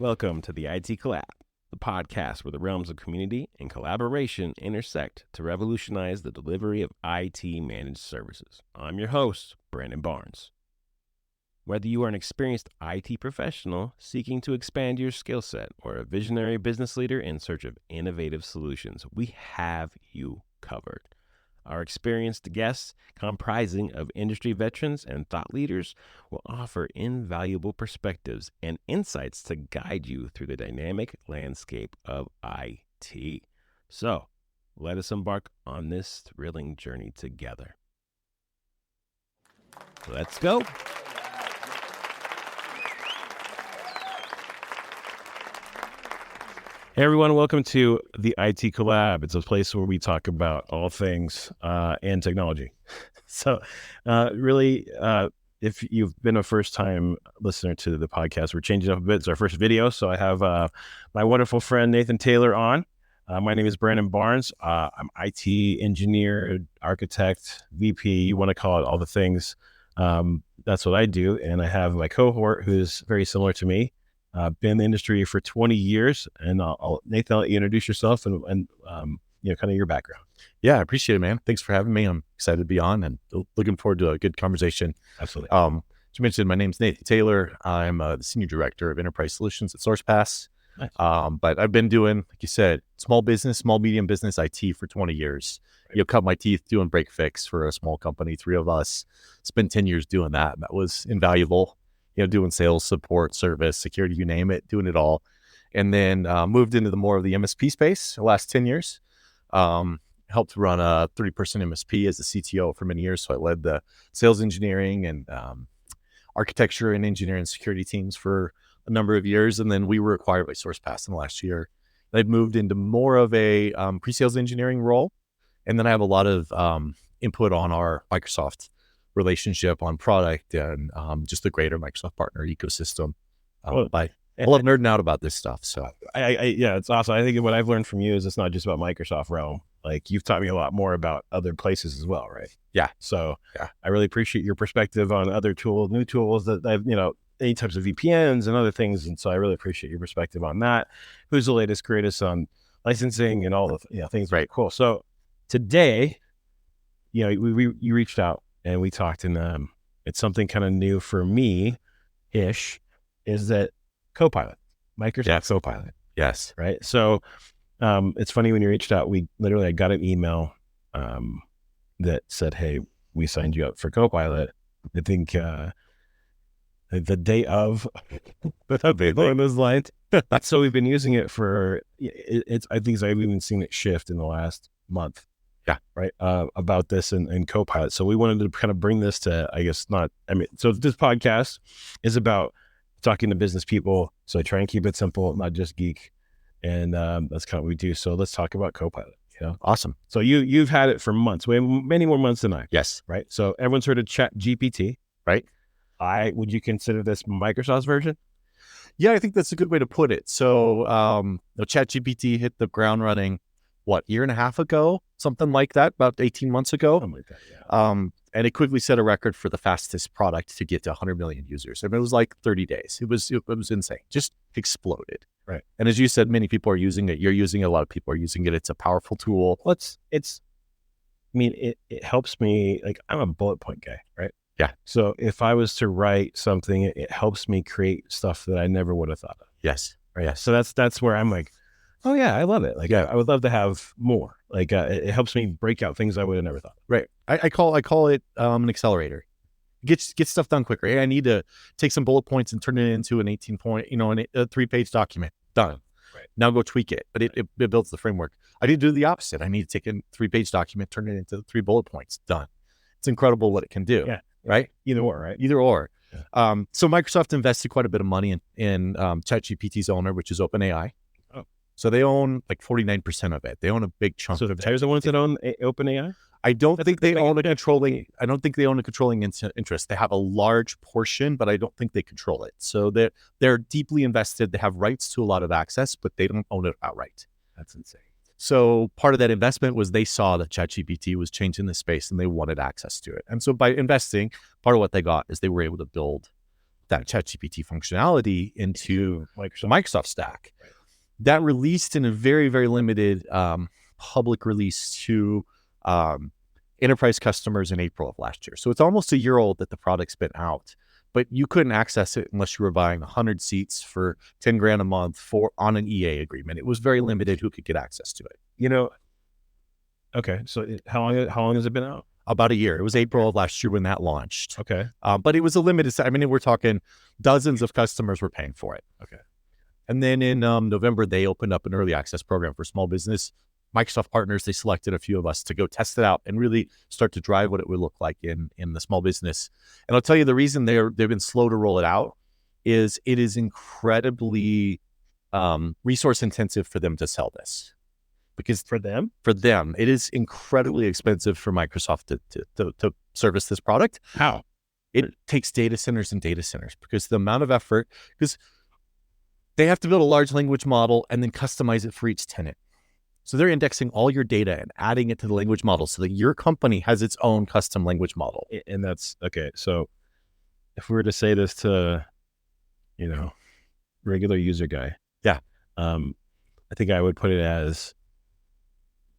Welcome to the IT Collab, the podcast where the realms of community and collaboration intersect to revolutionize the delivery of IT managed services. I'm your host, Brandon Barnes. Whether you are an experienced IT professional seeking to expand your skill set or a visionary business leader in search of innovative solutions, we have you covered. Our experienced guests, comprising of industry veterans and thought leaders, will offer invaluable perspectives and insights to guide you through the dynamic landscape of IT. So, let us embark on this thrilling journey together. Let's go. Hey everyone, welcome to the IT Collab. It's a place where we talk about all things and technology. So if you've been a first-time listener to the podcast, we're changing up a bit. It's our first video. So I have my wonderful friend Nathan Taylor on. My name is Brandon Barnes. I'm IT engineer, architect, VP, you want to call it all the things. That's what I do. And I have my cohort who's very similar to me. Been in the industry for 20 years, and Nathan, I'll let you introduce yourself and kind of your background. Yeah, I appreciate it, man. Thanks for having me. I'm excited to be on and looking forward to a good conversation. Absolutely. As you mentioned, my name's Nathan Taylor. I'm the Senior Director of Enterprise Solutions at SourcePass. Nice. But I've been doing, like you said, small medium business IT for 20 years. Right. Cut my teeth doing break fix for a small company, 3 of us. Spent 10 years doing that. That was invaluable. Doing sales, support, service, security, you name it, doing it all. And then moved into more of the MSP space the last 10 years. Helped run a 30-person MSP as the CTO for many years. So I led the sales engineering and architecture and engineering security teams for a number of years. And then we were acquired by SourcePass in the last year. I'd moved into more of a pre-sales engineering role. And then I have a lot of input on our Microsoft relationship on product and just the greater Microsoft partner ecosystem. I love nerding out about this stuff. So yeah, it's awesome. I think what I've learned from you is it's not just about Microsoft realm. Like you've taught me a lot more about other places as well, right? Yeah. So yeah, I really appreciate your perspective on other tools, new tools that I've, any types of VPNs and other things. And so I really appreciate your perspective on that. Who's the latest, greatest on licensing and all the things. Right. Cool. So today, you reached out and we talked, and it's something kind of new for me-ish, is that Copilot, Microsoft Copilot. Yes. Right. So it's funny when you reached out, I got an email that said, hey, we signed you up for Copilot. I think the day of, along those lines. So we've been using it for, I think I've even seen it shift in the last month. Yeah. Right. About this and Copilot. So we wanted to kind of bring this to, so this podcast is about talking to business people. So I try and keep it simple, not just geek. And that's kind of what we do. So let's talk about Copilot. Awesome. So you've had it for months, many more months than I. Yes. Right. So everyone's heard of ChatGPT. Right. Would you consider this Microsoft's version? Yeah, I think that's a good way to put it. So ChatGPT hit the ground running, year and a half ago, something like that, about 18 months ago. Something like that, yeah. And it quickly set a record for the fastest product to get to 100 million users. And it was like 30 days. It was insane. Just exploded. Right. And as you said, many people are using it. You're using it. A lot of people are using it. It's a powerful tool. Well, it helps me. Like, I'm a bullet point guy, right? Yeah. So if I was to write something, it helps me create stuff that I never would have thought of. Yes. Right. Yeah. So that's where I'm like, oh yeah, I love it. Like, I would love to have more. Like, it helps me break out things I would have never thought. Right. I call it an accelerator. Get stuff done quicker. Hey, I need to take some bullet points and turn it into an 18-point, a 3-page document. Done. Right. Now go tweak it. But it builds the framework. I need to do the opposite. I need to take a 3-page document, turn it into 3 bullet points. Done. It's incredible what it can do. Yeah. Right. Either or. Right. Either or. Yeah. So Microsoft invested quite a bit of money in ChatGPT's owner, which is OpenAI. So they own like 49% of it. They own a big chunk. So they're the ones that own OpenAI? I don't think they own a controlling interest. They have a large portion, but I don't think they control it. So they're deeply invested. They have rights to a lot of access, but they don't own it outright. That's insane. So part of that investment was they saw that ChatGPT was changing the space and they wanted access to it. And so by investing, part of what they got is they were able to build that ChatGPT functionality into Microsoft. Microsoft stack. Right. That released in a very, very limited public release to enterprise customers in April of last year. So it's almost a year old that the product's been out, but you couldn't access it unless you were buying 100 seats for 10 grand a month on an EA agreement. It was very limited who could get access to it. Okay. So how long has it been out? About a year. It was April of last year when that launched. Okay. But it was a limited. I mean, we're talking dozens of customers were paying for it. Okay. And then in November, they opened up an early access program for small business. Microsoft partners, they selected a few of us to go test it out and really start to drive what it would look like in the small business. And I'll tell you the reason they've been slow to roll it out is it is incredibly resource intensive for them to sell this. Because for them, it is incredibly expensive for Microsoft to service this product. How? It takes data centers because the amount of effort, because they have to build a large language model and then customize it for each tenant. So they're indexing all your data and adding it to the language model so that your company has its own custom language model. And that's okay. So if we were to say this to, regular user guy, I think I would put it as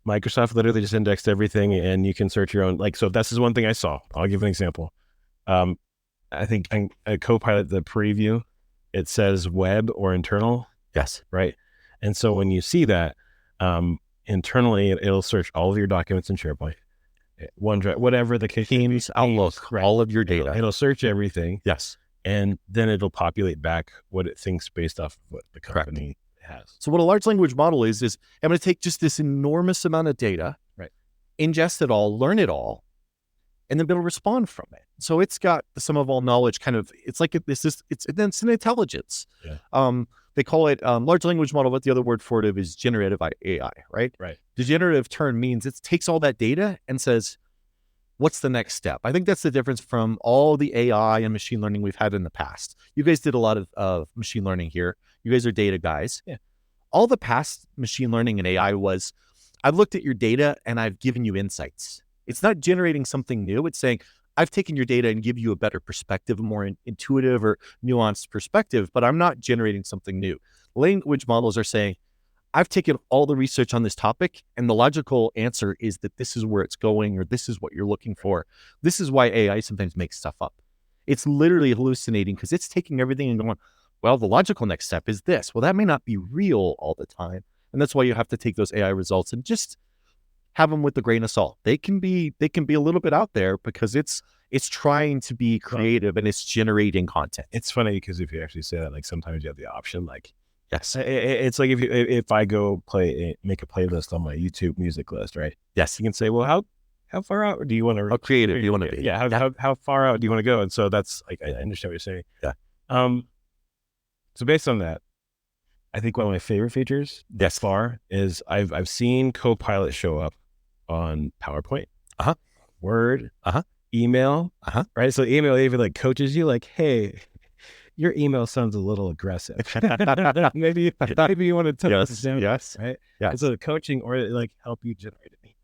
Microsoft literally just indexed everything and you can search your own, so this is one thing I saw. I'll give an example. I think a Copilot, the preview, it says web or internal. Yes. Right. And so when you see that, internally, it'll search all of your documents in SharePoint, OneDrive, whatever the case. Teams, Outlook, right. All of your data. It'll search everything. Yes. And then it'll populate back what it thinks based off of what the company has. So what a large language model is I'm going to take just this enormous amount of data, right, ingest it all, learn it all, and then be able to respond from it. So it's got the sum of all knowledge kind of, it's like it's an intelligence. Yeah. They call it large language model, but the other word for it is generative AI, right? Right. The generative term means it takes all that data and says, what's the next step? I think that's the difference from all the AI and machine learning we've had in the past. You guys did a lot of machine learning here. You guys are data guys. Yeah. All the past machine learning and AI was, I've looked at your data and I've given you insights. It's not generating something new. It's saying, I've taken your data and give you a better perspective, a more intuitive or nuanced perspective, but I'm not generating something new. Language models are saying, I've taken all the research on this topic and the logical answer is that this is where it's going or this is what you're looking for. This is why AI sometimes makes stuff up. It's literally hallucinating because it's taking everything and going, well, the logical next step is this. Well, that may not be real all the time. And that's why you have to take those AI results and just have them with a grain of salt. They can be a little bit out there because it's trying to be creative and it's generating content. It's funny because if you actually say that, sometimes you have the option, yes, it's like if I go make a playlist on my YouTube music list, right? Yes, you can say, well, how far out do you want to? How creative do you want to be? Yeah, how far out do you want to go? And so that's I understand what you're saying. Yeah. So based on that, I think one of my favorite features thus far is I've seen Copilot show up on PowerPoint, Word, email, right? So email even coaches you hey, your email sounds a little aggressive. maybe you want to tone this down. Yes. Right. Yeah. It's a coaching or help you generate it.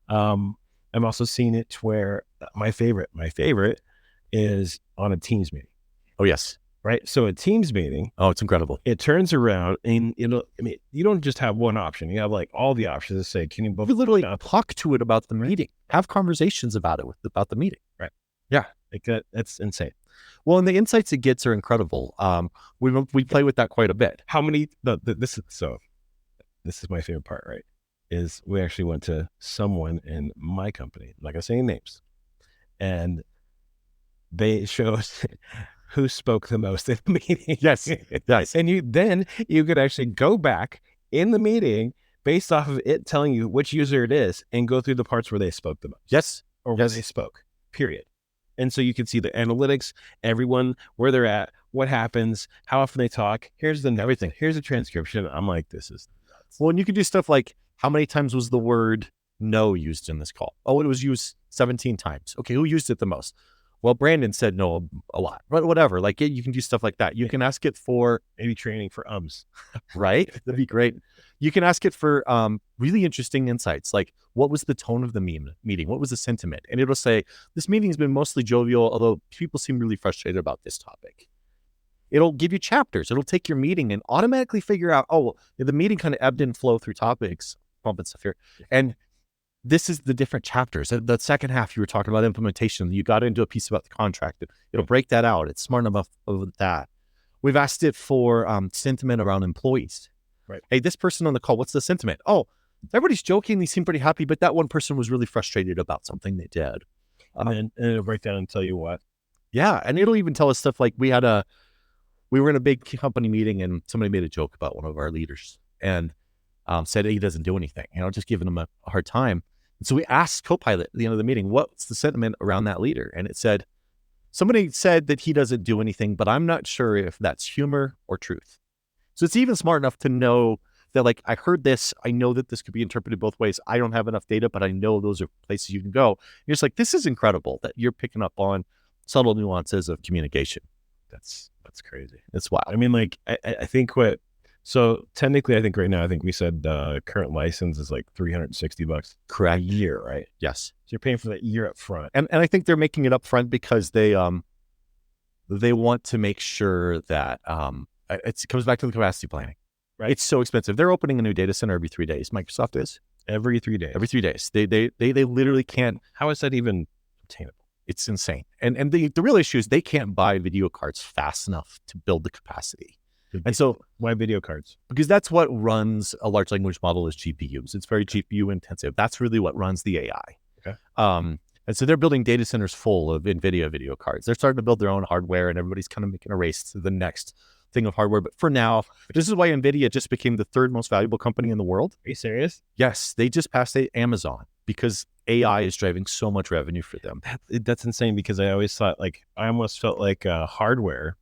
I've also seen it where my favorite is on a Teams meeting. Oh yes. Right. So a Teams meeting. Oh, it's incredible. It turns around and you don't just have one option. You have all the options to say, can you both literally talk to it about the meeting, have conversations about about the meeting. Right. Yeah. That's insane. Well, and the insights it gets are incredible. We play with that quite a bit. How many, this is my favorite part, right? Is we actually went to someone in my company, I'm not gonna say any names, and they showed who spoke the most in the meeting. Yes. And you could actually go back in the meeting based off of it telling you which user it is and go through the parts where they spoke the most. Yes. Or where they spoke, period. And so you can see the analytics, everyone, where they're at, what happens, how often they talk. Here's everything. Here's a transcription. I'm like, this is nuts. Well, and you can do stuff like, how many times was the word no used in this call? Oh, it was used 17 times. Okay, who used it the most? Well, Brandon said no a lot, but whatever. You can do stuff like that. You can ask it for maybe training for right? That'd be great. You can ask it for really interesting insights, like what was the tone of the meeting? What was the sentiment? And it'll say, this meeting's been mostly jovial, although people seem really frustrated about this topic. It'll give you chapters. It'll take your meeting and automatically figure out, oh, well, the meeting kind of ebbed and flowed through topics, pumping stuff here. And this is the different chapters. The second half, you were talking about implementation. You got into a piece about the contract. It'll break that out. It's smart enough of that. We've asked it for sentiment around employees. Right. Hey, this person on the call, what's the sentiment? Oh, everybody's joking. They seem pretty happy, but that one person was really frustrated about something they did. And it'll break down and tell you what. Yeah. And it'll even tell us stuff like we were in a big company meeting and somebody made a joke about one of our leaders and said he doesn't do anything, just giving him a hard time. And so we asked Copilot at the end of the meeting, what's the sentiment around that leader? And it said, somebody said that he doesn't do anything, but I'm not sure if that's humor or truth. So it's even smart enough to know that, like, I heard this, I know that this could be interpreted both ways. I don't have enough data, but I know those are places you can go. You're just like, this is incredible that you're picking up on subtle nuances of communication. That's crazy. It's wild. I mean, like, I think so technically, I think right now, I think we said current license is like $360 Correct. a year, right? Yes. So you're paying for that year up front. And I think they're making it up front because they want to make sure that it comes back to the capacity planning. Right. It's so expensive. They're opening a new data center every 3 days. Microsoft is. Every 3 days. Every 3 days. They literally can't. How is that even attainable? It's insane. And the real issue is they can't buy video cards fast enough to build the capacity. And so why video cards? Because that's what runs a large language model is GPUs. It's very GPU intensive. That's really what runs the AI. Okay. And so they're building data centers full of NVIDIA video cards. They're starting to build their own hardware and everybody's kind of making a race to the next thing of hardware. But for now, this is why NVIDIA just became the third most valuable company in the world. Are you serious? Yes. They just passed Amazon because AI is driving so much revenue for them. That's insane because I always thought, like, I almost felt like hardware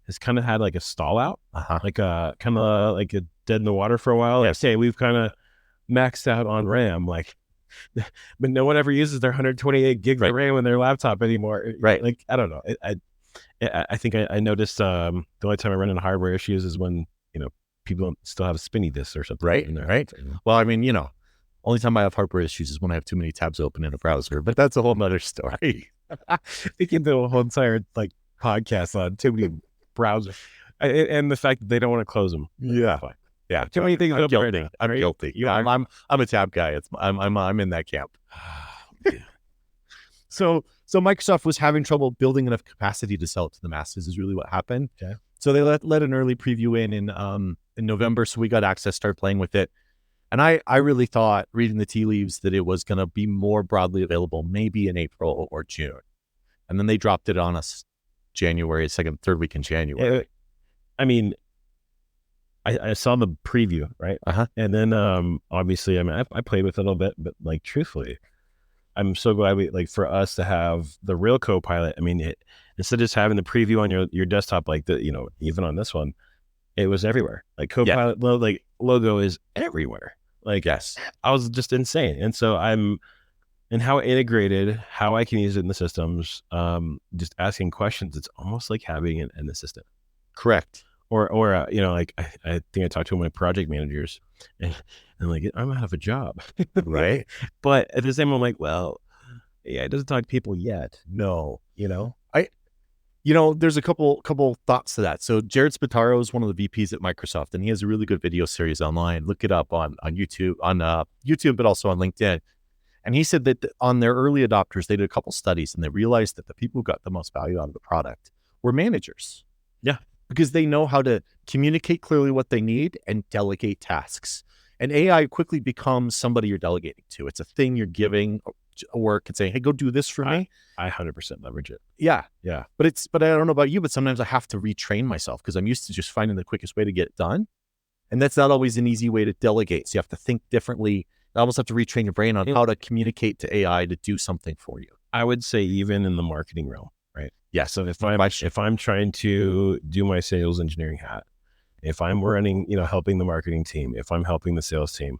has kind of had like a stall out, like kind of like a dead in the water for a while. Yeah. Like, say we've kind of maxed out on RAM, like, but no one ever uses their 128 gigs of RAM in their laptop anymore. Right. Like, I don't know. I think I noticed the only time I run into hardware issues is when, people still have spinny disks or something. Right. In there. Right. Well, I mean, only time I have hardware issues is when I have too many tabs open in a browser, but that's a whole nother story. We can do a whole entire like podcast on too many browsers and the fact that they don't want to close them. Yeah. Fine. Yeah. Too many things. I'm guilty. Right? I'm guilty. Yeah. I'm a tab guy. I'm in that camp. So Microsoft was having trouble building enough capacity to sell it to the masses is really what happened. Okay. So they let an early preview in November. So we got access, started playing with it. And I really thought, reading the tea leaves, that it was going to be more broadly available, maybe in April or June. And then they dropped it on us January, third week in January. I mean, I saw the preview, right? And then obviously, I mean, I played with it a little bit, but like, truthfully, I'm so glad for us to have the real Copilot. I mean, instead of just having the preview on your desktop, like even on this one, it was everywhere. Like Copilot, logo is everywhere. Like, yes, I was just insane. And so and how integrated, how I can use it in the systems, just asking questions. It's almost like having an assistant. Correct. Or like I think I talked to one of my project managers and like, I'm out of a job. Right. But at the same time, I'm like, well, yeah, it doesn't talk to people yet. No, there's a couple thoughts to that. So Jared Spataro is one of the VPs at Microsoft, and he has a really good video series online. Look it up on YouTube, but also on LinkedIn. And he said that on their early adopters, they did a couple studies, and they realized that the people who got the most value out of the product were managers. Yeah. Because they know how to communicate clearly what they need and delegate tasks. And AI quickly becomes somebody you're delegating to. It's a thing you're giving work and saying, hey, go do this for me. I 100% leverage it. Yeah. Yeah. But I don't know about you, but sometimes I have to retrain myself because I'm used to just finding the quickest way to get it done. And that's not always an easy way to delegate. So you have to think differently. You almost have to retrain your brain on how to communicate to AI to do something for you. I would say even in the marketing realm, right? Yeah. So if I'm trying to do my sales engineering hat, if I'm running, helping the marketing team, if I'm helping the sales team,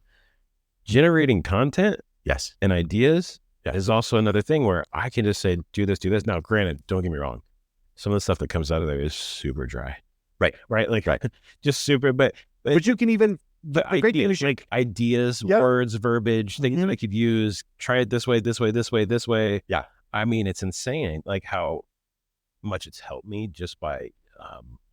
generating content, yes, and ideas is also another thing where I can just say, do this. Now, granted, don't get me wrong. Some of the stuff that comes out of there is super dry. Right. Like, just super, but you can even, ideas, like ideas, words, verbiage, things that I could use, try it this way. Yeah. I mean, it's insane. Like how much it's helped me just by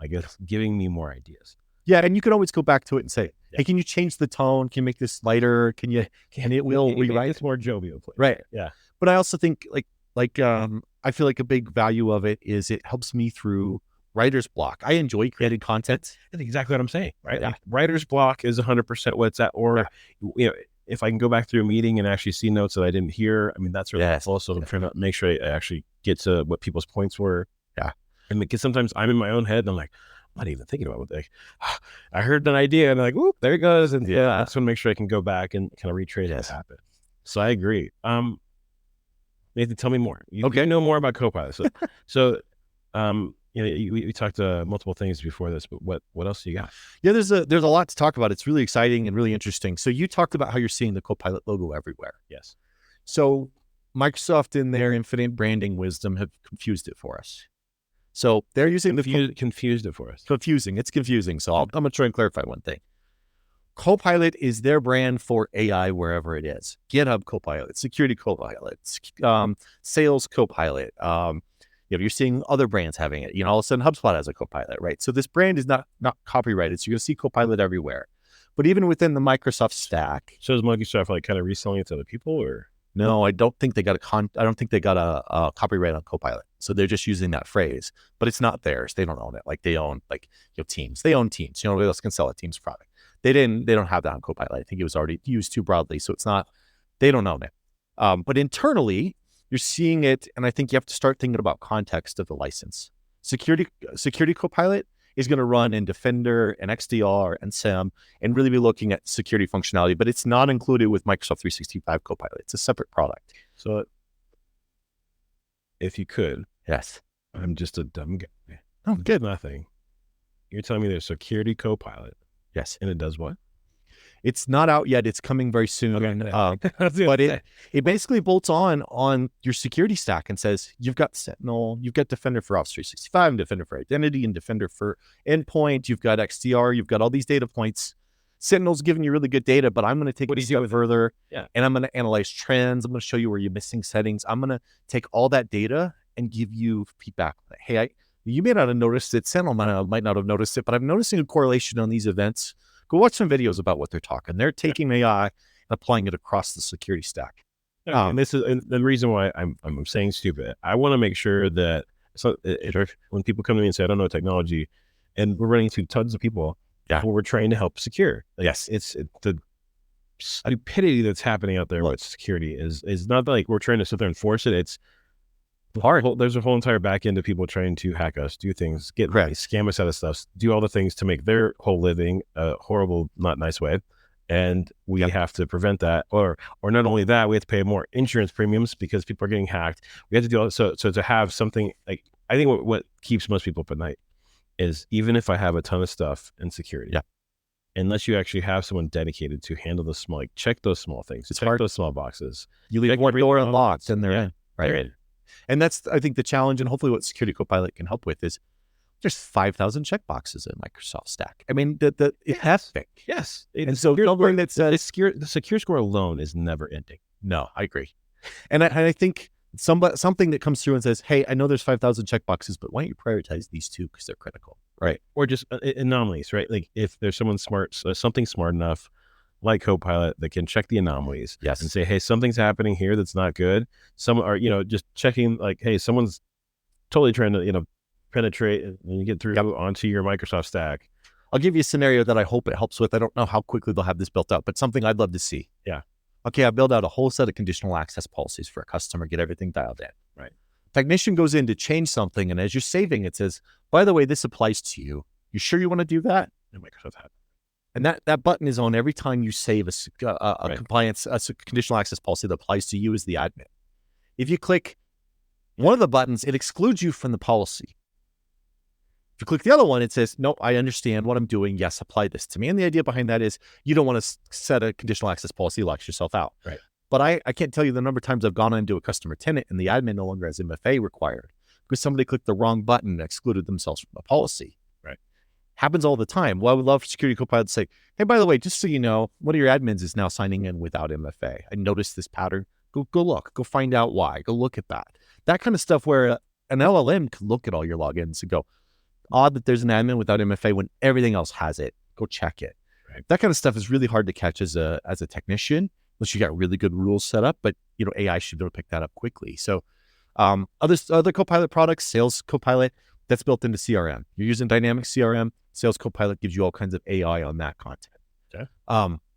I guess, giving me more ideas. Yeah, and you can always go back to it and say, hey, can you change the tone? Can you make this lighter? Can it will rewrite? It's more jovial, please. Right. Yeah. But I also think I feel like a big value of it is it helps me through writer's block. I enjoy creating content. That's exactly what I'm saying, right? Yeah. Like, writer's block is 100% what it's at. Or, if I can go back through a meeting and actually see notes that I didn't hear, I mean, that's really helpful. So I'm trying to make sure I actually get to what people's points were. Yeah. And because sometimes I'm in my own head and I'm like, I'm not even thinking about what I heard an idea and I'm like, whoop, there it goes. And I just want to make sure I can go back and kind of retrace what happened. So I agree. Nathan, tell me more. You know more about Copilot. So, we talked multiple things before this, but what else do you got? Yeah, there's a lot to talk about. It's really exciting and really interesting. So you talked about how you're seeing the Copilot logo everywhere. Yes. So Microsoft, in their infinite branding wisdom, have confused it for us. So they're using confused it for us. Confusing. It's confusing. So I'm going to try and clarify one thing. Copilot is their brand for AI wherever it is. GitHub Copilot, Security Copilot, Sales Copilot. You're seeing other brands having it. All of a sudden HubSpot has a Copilot, right? So this brand is not copyrighted. So you're going to see Copilot everywhere. But even within the Microsoft stack. So is Microsoft like kind of reselling it to other people, or? No, I don't think they got a copyright on Copilot. So they're just using that phrase, but it's not theirs. They don't own it. Like they own Teams. They own Teams. Nobody else can sell a Teams product. They don't have that on Copilot. I think it was already used too broadly. So it's not, they don't own it. But internally, you're seeing it. And I think you have to start thinking about context of the license. Security Copilot is going to run in Defender and XDR and SIEM and really be looking at security functionality, but it's not included with Microsoft 365 Copilot. It's a separate product. So if you could. Yes. I'm just a dumb guy. Oh, good. Nothing. You're telling me there's Security Copilot. Yes. And it does what? It's not out yet. It's coming very soon. Okay. But it basically bolts on your security stack and says, you've got Sentinel, you've got Defender for Office 365, and Defender for Identity, and Defender for Endpoint. You've got XDR. You've got all these data points. Sentinel's giving you really good data, but I'm going to take it a step further. Yeah. And I'm going to analyze trends. I'm going to show you where you're missing settings. I'm going to take all that data and give you feedback. Hey, you may not have noticed it. Sentinel might not have noticed it, but I'm noticing a correlation on these events. Go watch some videos about what they're talking. They're taking AI and applying it across the security stack. And this is the reason why I'm saying stupid. I want to make sure that when people come to me and say, I don't know technology, and we're running into tons of people who we're trying to help secure. Yes. It's the stupidity that's happening out there with security is not like we're trying to sit there and force it. It's hard. There's a whole entire back end of people trying to hack us, do things, scam us out of stuff, do all the things to make their whole living a horrible, not nice way. And we have to prevent that. Or not only that, we have to pay more insurance premiums because people are getting hacked. We have to do all so to have something like, I think what keeps most people up at night is, even if I have a ton of stuff in security, unless you actually have someone dedicated to handle the small, check those small things, check those small boxes. You leave one door unlocked and they're in. Right. They're in. And that's, I think, the challenge, and hopefully what Security Copilot can help with is there's 5,000 checkboxes in Microsoft stack. I mean, it's epic. Yes. And so something that's the secure score alone is never ending. No, I agree. And I think something that comes through and says, hey, I know there's 5,000 checkboxes, but why don't you prioritize these two because they're critical? Right. Or just anomalies, right? Like if there's someone something smart enough like Copilot that can check the anomalies and say, hey, something's happening here that's not good. Some are, just checking like, hey, someone's totally trying to, penetrate and you get through onto your Microsoft stack. I'll give you a scenario that I hope it helps with. I don't know how quickly they'll have this built out, but something I'd love to see. Yeah. Okay, I build out a whole set of conditional access policies for a customer, get everything dialed in. Right. Technician goes in to change something, and as you're saving, it says, by the way, this applies to you. You sure you want to do that? And Microsoft had. And that button is on every time you save a compliance, a conditional access policy that applies to you as the admin. If you click one of the buttons, it excludes you from the policy. If you click the other one, it says, nope, I understand what I'm doing. Yes, apply this to me. And the idea behind that is you don't want to set a conditional access policy, locks yourself out. Right. But I can't tell you the number of times I've gone into a customer tenant and the admin no longer has MFA required because somebody clicked the wrong button and excluded themselves from the policy. Right. Happens all the time. Well, I would love Security Copilot to say, hey, by the way, just so you know, one of your admins is now signing in without MFA. I noticed this pattern. Go look. Go find out why. Go look at that. That kind of stuff where an LLM can look at all your logins and go, Odd that there's an admin without MFA when everything else has it. Go check it. Right. That kind of stuff is really hard to catch as a technician, unless you got really good rules set up. But AI should be able to pick that up quickly. So other Copilot products, Sales Copilot, that's built into CRM. You're using Dynamics CRM. Sales Copilot gives you all kinds of AI on that content. Okay.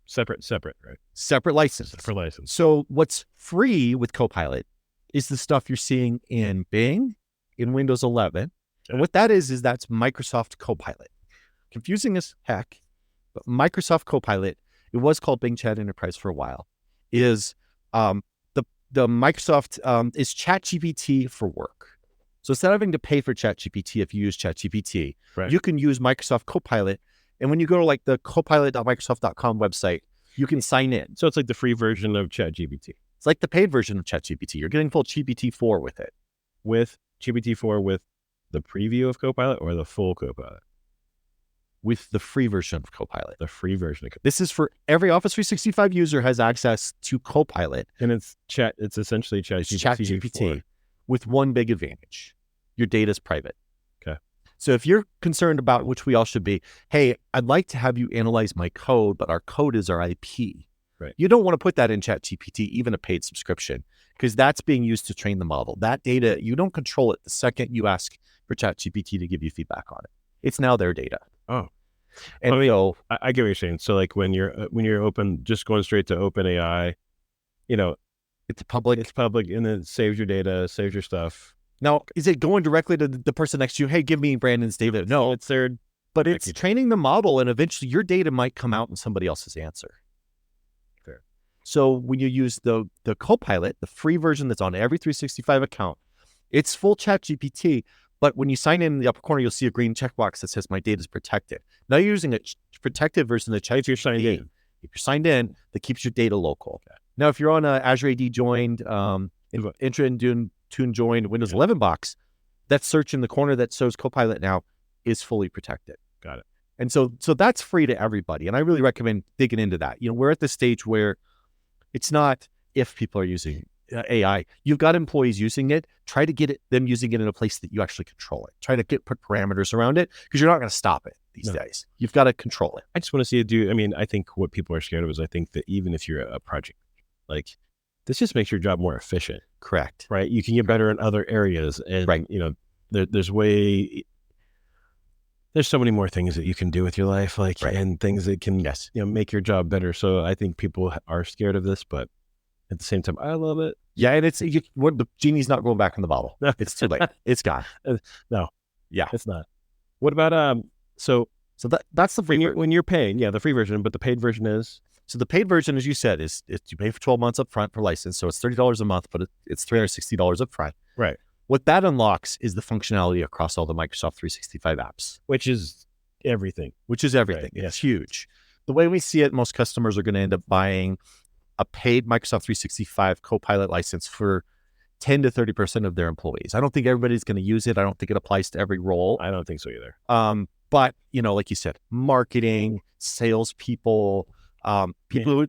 Separate, right? Separate license. For license. So what's free with Copilot is the stuff you're seeing in Bing, in Windows 11. Okay. And what that is that's Microsoft Copilot. Confusing as heck, but Microsoft Copilot, it was called Bing Chat Enterprise for a while, is the Microsoft is ChatGPT for work. So instead of having to pay for ChatGPT, if you use ChatGPT, right, you can use Microsoft Copilot. And when you go to like the copilot.microsoft.com website, you can sign in. So it's like the free version of ChatGPT. It's like the paid version of ChatGPT. You're getting full GPT-4 with it. With GPT-4 with the preview of Copilot or the full Copilot? With the free version of Copilot. The free version of Copilot. This is for every Office 365 user has access to Copilot. And it's essentially ChatGPT with one big advantage. Your data is private. Okay. So if you're concerned about, which we all should be, hey, I'd like to have you analyze my code, but our code is our IP. Right. You don't want to put that in ChatGPT, even a paid subscription, because that's being used to train the model. That data, you don't control it the second you ask for ChatGPT to give you feedback on it. It's now their data. Oh. And so I get what you're saying. So like when you're open, just going straight to OpenAI, it's public, and then it saves your data, saves your stuff. Now, is it going directly to the person next to you? Hey, give me Brandon's data. No, it's their, but it's training the model, and eventually your data might come out in somebody else's answer. Fair. So when you use the Copilot, the free version that's on every 365 account, it's full ChatGPT. But when you sign in the upper corner, you'll see a green checkbox that says my data is protected. Now you're using a protected version of ChatGPT. If you're signed in. If you're signed in, that keeps your data local. Okay. Now, if you're on a Azure AD joined, Intune joined Windows 11 box, that search in the corner that shows Copilot now is fully protected. Got it. And so that's free to everybody. And I really recommend digging into that. We're at the stage where it's not if people are using AI. You've got employees using it. Try to get them using it in a place that you actually control it. Try to put parameters around it, because you're not going to stop it these days. You've got to control it. I just want to see it do. I mean, I think what people are scared of is I think that even if you're a project, like this just makes your job more efficient. Correct. Right. You can get better in other areas. And, right. There's so many more things that you can do with your life, like, right. and things that can, make your job better. So I think people are scared of this, but at the same time, I love it. Yeah. And the genie's not going back in the bottle. It's too late. It's gone. No. Yeah. It's not. What about, so that's the free when you're paying, the free version, but the paid version is? So the paid version, as you said, is you pay for 12 months up front for license. So it's $30 a month, but it's $360 up front. Right. What that unlocks is the functionality across all the Microsoft 365 apps. Which is everything. Right. It's huge. The way we see it, most customers are going to end up buying a paid Microsoft 365 Copilot license for 10 to 30% of their employees. I don't think everybody's going to use it. I don't think it applies to every role. I don't think so either. But, like you said, marketing, salespeople,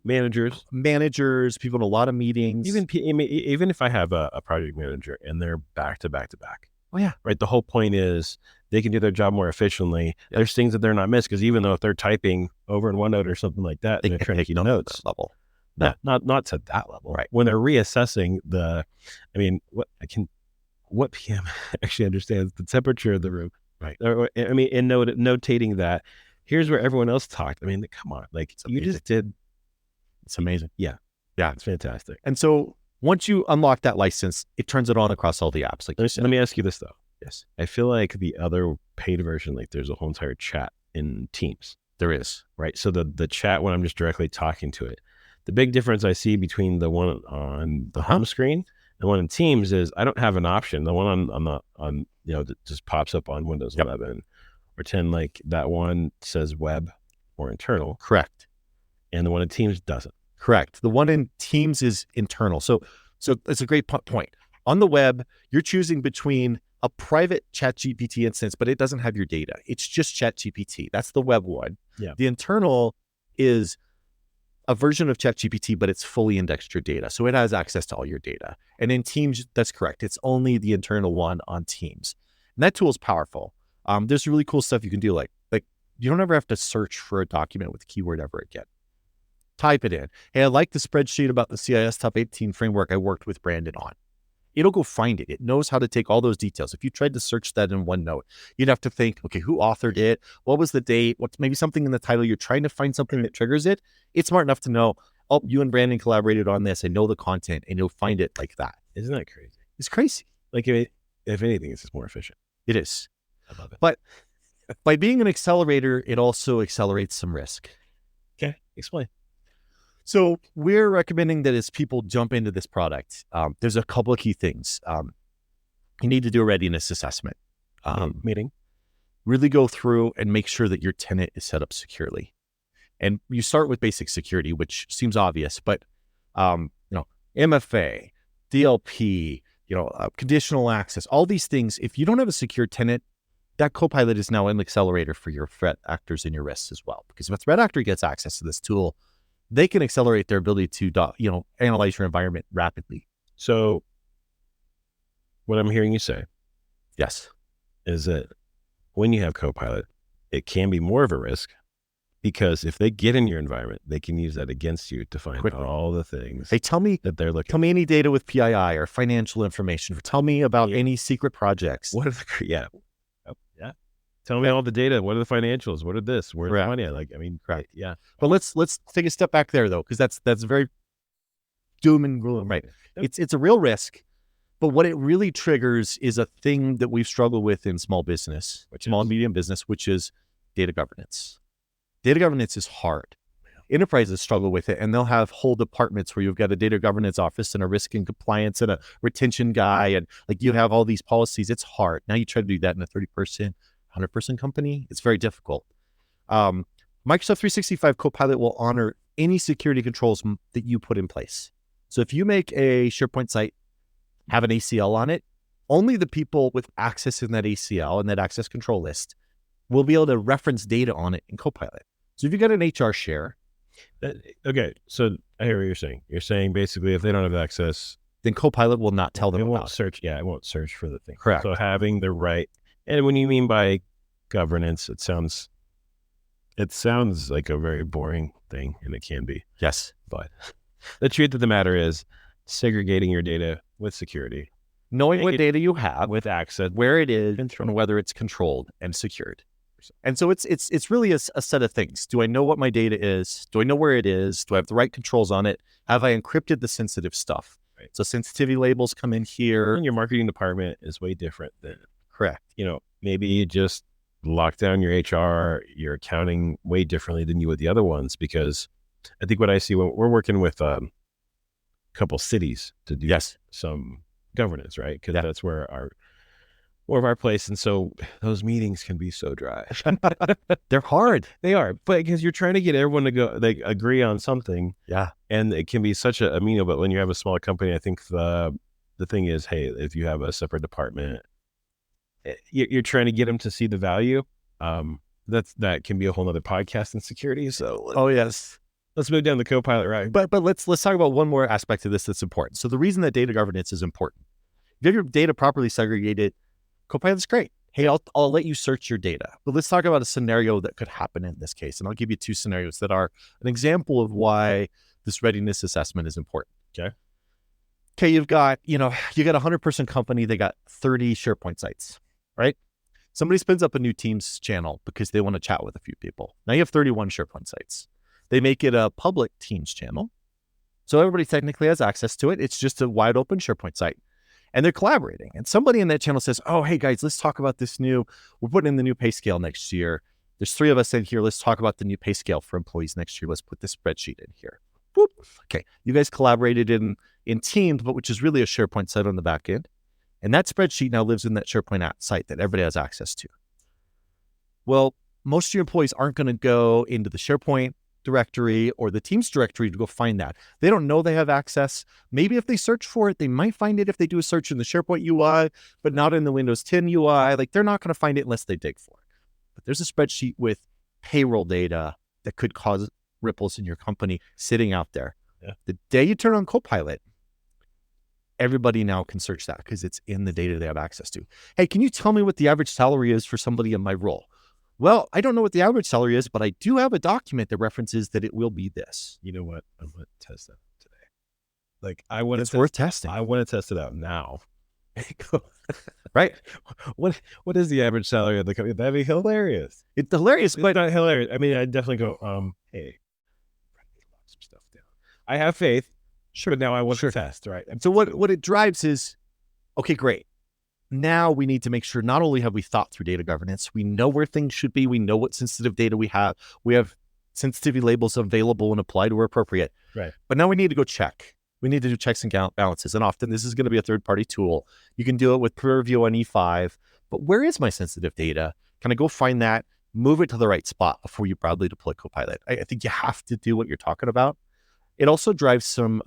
managers, people in a lot of meetings. Even if I have a project manager and they're back to back to back. Oh yeah. Right. The whole point is they can do their job more efficiently. Yeah. There's things that they're not missed, because even though if they're typing over in OneNote or something like that, they're trying to take notes. Level. No, not to that level. Right. When they're reassessing what PM actually understands the temperature of the room. Right. And notating that here's where everyone else talked. I mean, come on, like you just did. It's amazing. Yeah. Yeah. It's fantastic. And so once you unlock that license, it turns it on across all the apps. Let me ask you this though. Yes. I feel like the other paid version, like there's a whole entire chat in Teams. There is. Right. So the chat, when I'm just directly talking to it, the big difference I see between the one on the home screen and the one in Teams is I don't have an option. The one on that just pops up on Windows 11 or 10, like that one says web or internal. Correct. And the one in Teams doesn't. Correct. The one in Teams is internal. So it's a great point. On the web, you're choosing between a private ChatGPT instance, but it doesn't have your data. It's just ChatGPT. That's the web one. Yeah. The internal is a version of ChatGPT, but it's fully indexed your data. So it has access to all your data. And in Teams, that's correct. It's only the internal one on Teams. And that tool is powerful. There's really cool stuff you can do. Like you don't ever have to search for a document with a keyword ever again. Type it in. Hey, I like the spreadsheet about the CIS Top 18 framework I worked with Brandon on. It'll go find it. It knows how to take all those details. If you tried to search that in OneNote, you'd have to think, okay, who authored it? What was the date? What's maybe something in the title? You're trying to find something that triggers it. It's smart enough to know, oh, you and Brandon collaborated on this. I know the content, and you'll find it like that. Isn't that crazy? It's crazy. Like, if anything, it's just more efficient. It is. I love it. But by being an accelerator, it also accelerates some risk. Okay, explain. So we're recommending that as people jump into this product, there's a couple of key things. You need to do a readiness assessment. Meeting. Really go through and make sure that your tenant is set up securely. And you start with basic security, which seems obvious, but MFA, DLP, conditional access, all these things. If you don't have a secure tenant, that Copilot is now an accelerator for your threat actors and your risks as well. Because if a threat actor gets access to this tool, they can accelerate their ability to, analyze your environment rapidly. So what I'm hearing you say, yes, is that when you have Copilot, it can be more of a risk because if they get in your environment, they can use that against you to find out all the things. Hey, tell me that they're looking. Tell me any data with PII or financial information. Or tell me about any secret projects. What are the yeah. Tell me all the data. What are the financials? What are this? Where's the money? Correct. Yeah. But let's take a step back there though, because that's very doom and gloom, right? Yep. It's a real risk, but what it really triggers is a thing that we've struggled with in small business, small and medium business, which is data governance. Data governance is hard. Enterprises struggle with it, and they'll have whole departments where you've got a data governance office and a risk and compliance and a retention guy, and you have all these policies. It's hard. Now you try to do that in a 30-person, 100-person company. It's very difficult. Microsoft 365 Copilot will honor any security controls that you put in place. So if you make a SharePoint site have an ACL on it, only the people with access in that ACL and that access control list will be able to reference data on it in Copilot. So if you got an HR share. Okay, so I hear what you're saying. You're saying basically if they don't have access, then Copilot will not tell them. It won't search. Yeah, it won't search for the thing. Correct. So having the right. And when you mean by governance, it sounds like a very boring thing, and it can be. Yes. But the truth of the matter is segregating your data with security. Knowing what data you have, with access, where it is, and whether it's controlled and secured. And so it's really a set of things. Do I know what my data is? Do I know where it is? Do I have the right controls on it? Have I encrypted the sensitive stuff? Right. So sensitivity labels come in here. And your marketing department is way different than. Correct. Maybe you just lock down your HR, your accounting way differently than you would the other ones, because I think what I see when we're working with a couple cities to do some governance, right? Because that's where more of our place. And so those meetings can be so dry. They're hard. They are. But because you're trying to get everyone to go, they agree on something. Yeah. And it can be such a menial, but when you have a smaller company, I think the thing is, hey, if you have a separate department, you're trying to get them to see the value. That can be a whole nother podcast in security. So, yes. Let's move down the Copilot ride. But let's talk about one more aspect of this that's important. So the reason that data governance is important, if you have your data properly segregated, Copilot's great. Hey, I'll let you search your data. But let's talk about a scenario that could happen in this case. And I'll give you two scenarios that are an example of why this readiness assessment is important. Okay, you've got, you got a 100-person company. They got 30 SharePoint sites, right? Somebody spins up a new Teams channel because they want to chat with a few people. Now you have 31 SharePoint sites. They make it a public Teams channel. So everybody technically has access to it. It's just a wide open SharePoint site. And they're collaborating. And somebody in that channel says, oh, hey guys, let's talk about this we're putting in the new pay scale next year. There's 3 of us in here. Let's talk about the new pay scale for employees next year. Let's put this spreadsheet in here. Whoop. Okay. You guys collaborated in Teams, but which is really a SharePoint site on the back end. And that spreadsheet now lives in that SharePoint site that everybody has access to. Well, most of your employees aren't going to go into the SharePoint directory or the Teams directory to go find that. They don't know they have access. Maybe if they search for it, they might find it if they do a search in the SharePoint UI, but not in the Windows 10 UI. Like they're not going to find it unless they dig for it. But there's a spreadsheet with payroll data that could cause ripples in your company sitting out there. Yeah. The day you turn on Copilot, Everybody now can search that because it's in the data they have access to. Hey, can you tell me what the average salary is for somebody in my role? Well, I don't know what the average salary is, but I do have a document that references that it will be this. You know what? I'm going to test that today. Like I want It's worth testing. I want to test it out now. Right? What is the average salary of the company? That'd be hilarious. It's hilarious, But not hilarious. I mean, I'd definitely go, hey, lock some stuff down. I have faith. Sure. But now I want to test, right? So what it drives is, okay, great. Now we need to make sure not only have we thought through data governance, we know where things should be, we know what sensitive data we have sensitivity labels available and applied where appropriate. Right. But now we need to go check. We need to do checks and balances. And often this is going to be a third-party tool. You can do it with Purview on E5. But where is my sensitive data? Can I go find that, move it to the right spot before you broadly deploy Copilot? I think you have to do what you're talking about. It also drives some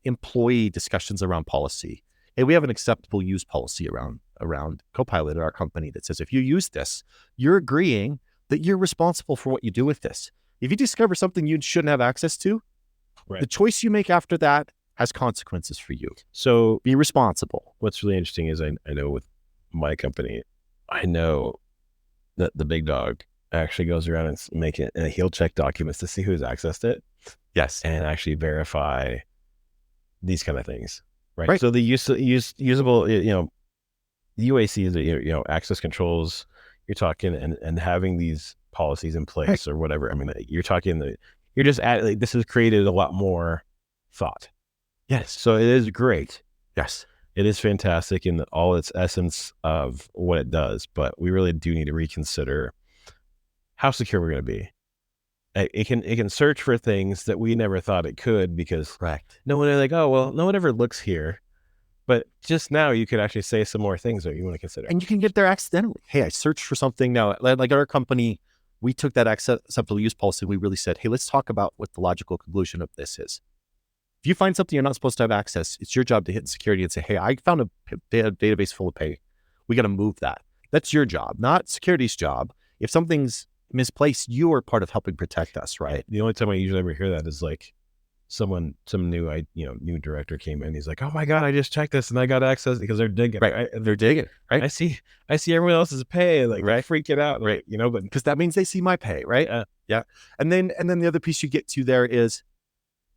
employee discussions around policy. And we have an acceptable use policy around Copilot at our company that says if you use this, you're agreeing that you're responsible for what you do with this. If you discover something you shouldn't have access to, right, the choice you make after that has consequences for you. So be responsible. What's really interesting is I know with my company, I know that the big dog actually goes around and he'll check documents to see who's accessed it. Yes. And actually verify these kind of things. Right. So the usable, UAC is, access controls, you're talking and having these policies in place or whatever. I mean, you're talking you're just this has created a lot more thought. Yes. So it is great. Yes. It is fantastic in all its essence of what it does, but we really do need to reconsider how secure we're going to be. It can search for things that we never thought it could because no one ever looks here. But just now you could actually say some more things that you want to consider. And you can get there accidentally. Hey, I searched for something now. Like our company, we took that acceptable use policy. We really said, hey, let's talk about what the logical conclusion of this is. If you find something you're not supposed to have access, it's your job to hit security and say, hey, I found a database full of pay. We got to move that. That's your job, not security's job. If something's misplaced, you are part of helping protect us, right? The only time I usually ever hear that is like some new director came in. He's like, oh my God, I just checked this and I got access because they're digging. Right. They're digging. Right. I see everyone else's pay, like freaking out. Right. But because that means they see my pay. Right. Yeah. And then the other piece you get to there is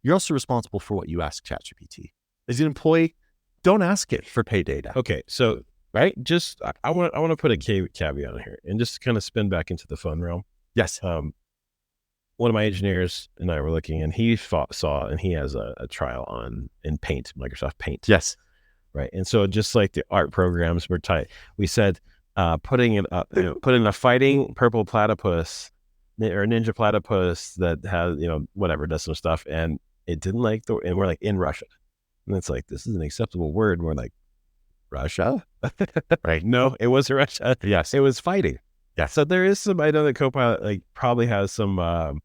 you're also responsible for what you ask ChatGPT. As an employee, don't ask it for pay data. Okay. So, right. Just, I want to put a caveat on here and just kind of spin back into the fun realm. Yes. One of my engineers and I were looking, and he saw, and he has a trial in Paint, Microsoft Paint. Yes. Right. And so just like the art programs were tight, we said, putting in a fighting purple platypus or ninja platypus that has, whatever, does some stuff. And it didn't and we're like in Russia. And it's like, this is an acceptable word. And we're like, Russia? Right. No, it wasn't Russia. Yes. It was fighting. Yeah. So there is I know that Copilot probably has some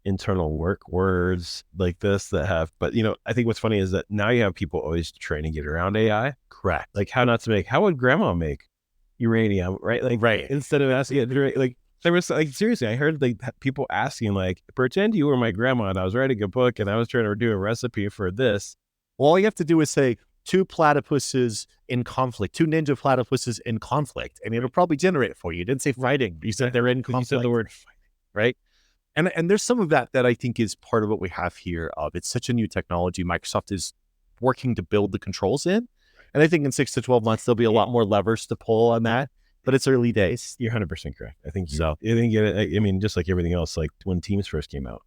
internal work words like this that have, but I think what's funny is that now you have people always trying to get around AI. Correct. Like how would grandma make uranium, right? Like, right. Instead of asking it, like there was seriously, I heard people asking pretend you were my grandma and I was writing a book and I was trying to do a recipe for this. Well, all you have to do is say, two platypuses in conflict, two ninja platypuses in conflict, and it'll probably generate it for you. You didn't say fighting. You said they're in conflict. You said the word fighting, right? And there's some of that I think is part of what we have here. It's such a new technology. Microsoft is working to build the controls in. And I think in 6 to 12 months, there'll be a lot more levers to pull on that. But it's early days. You're 100% correct. I think so. I mean, just like everything else, like when Teams first came out,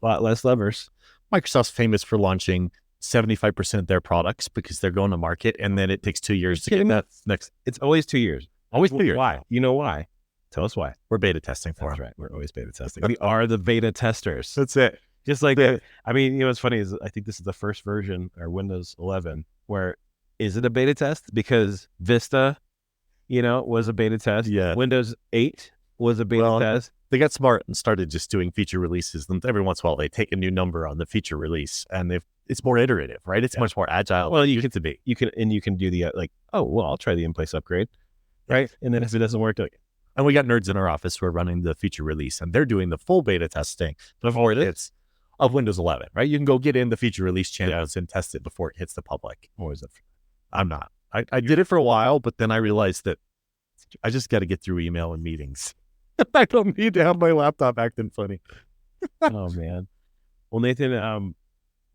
a lot less levers. Microsoft's famous for launching 75% of their products because they're going to market, and then it takes 2 years to get that next. It's always 2 years. Always 2 years. Why? You know why? Tell us why. We're beta testing for That's them. right. We're always beta testing. We are the beta testers. That's it. Just like, I mean, what's funny is I think this is the first version, or Windows 11, where is it a beta test? Because Vista, was a beta test. Yeah. Windows 8 was a beta test. They got smart and started just doing feature releases. And every once in a while, they take a new number on the feature release, and it's more iterative, right? It's much more agile. Well, you can do the I'll try the in-place upgrade, right? And then if it doesn't work, and we got nerds in our office who are running the feature release, and they're doing the full beta testing before it's of Windows 11, right? You can go get in the feature release channels and test it before it hits the public. Or is it? I'm not. I did it for a while, but then I realized that I just got to get through email and meetings. I don't need to have my laptop acting funny. Oh man. Well, Nathan, I'm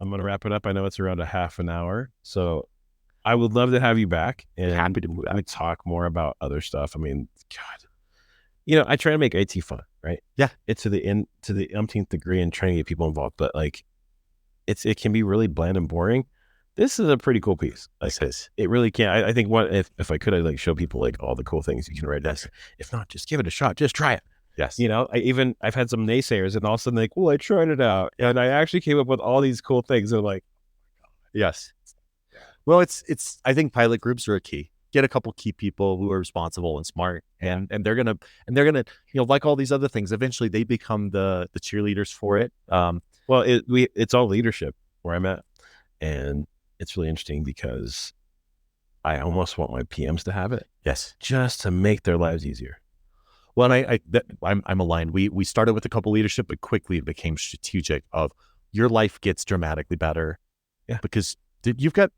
going to wrap it up. I know it's around a half an hour, so I would love to have you back and Happy to move we talk more about other stuff. I mean, God, I try to make IT fun, right? Yeah. It's to the umpteenth degree and trying to get people involved, but like, it can be really bland and boring. This is a pretty cool piece. Like, it really can. I think if I could, I'd like show people like all the cool things you can write down. If not, just give it a shot. Just try it. Yes. I've had some naysayers and all of a sudden like, well, I tried it out and I actually came up with all these cool things. They're like, yes. Well, I think pilot groups are a key. Get a couple key people who are responsible and smart, and they're gonna like all these other things. Eventually, they become the cheerleaders for it. Well, it's all leadership where I'm at, and it's really interesting because I almost want my PMs to have it. Yes, just to make their lives easier. Well, I'm aligned. We started with a couple leadership, but quickly it became strategic. Of your life gets dramatically better, because you've got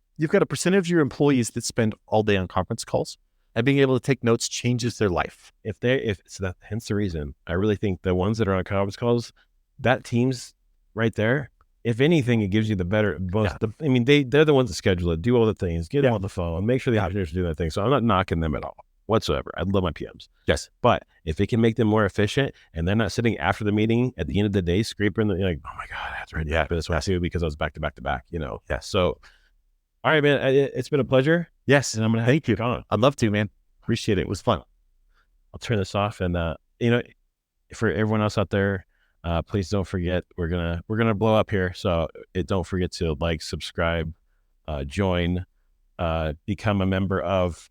a percentage of your employees that spend all day on conference calls, and being able to take notes changes their life. Hence the reason I really think the ones that are on conference calls, that team's right there. If anything, it gives you the better. They're the ones that schedule it, do all the things, get them on the phone, make sure the engineers do that thing. So I'm not knocking them at all whatsoever. I love my PMs. Yes, but if it can make them more efficient, and they're not sitting after the meeting at the end of the day scraping, like, oh my God, that's right. Yeah, this one because I was back to back to back. Yeah. So, all right, man. It's been a pleasure. Yes, and I'm gonna thank you. I'd love to, man. Appreciate it. It was fun. I'll turn this off, and for everyone else out there, please don't forget we're gonna blow up here. So don't forget to like, subscribe, join, become a member of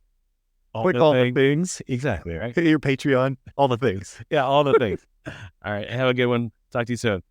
all the things. Exactly, right? Your Patreon, all the things. Yeah, all the things. All right, have a good one. Talk to you soon.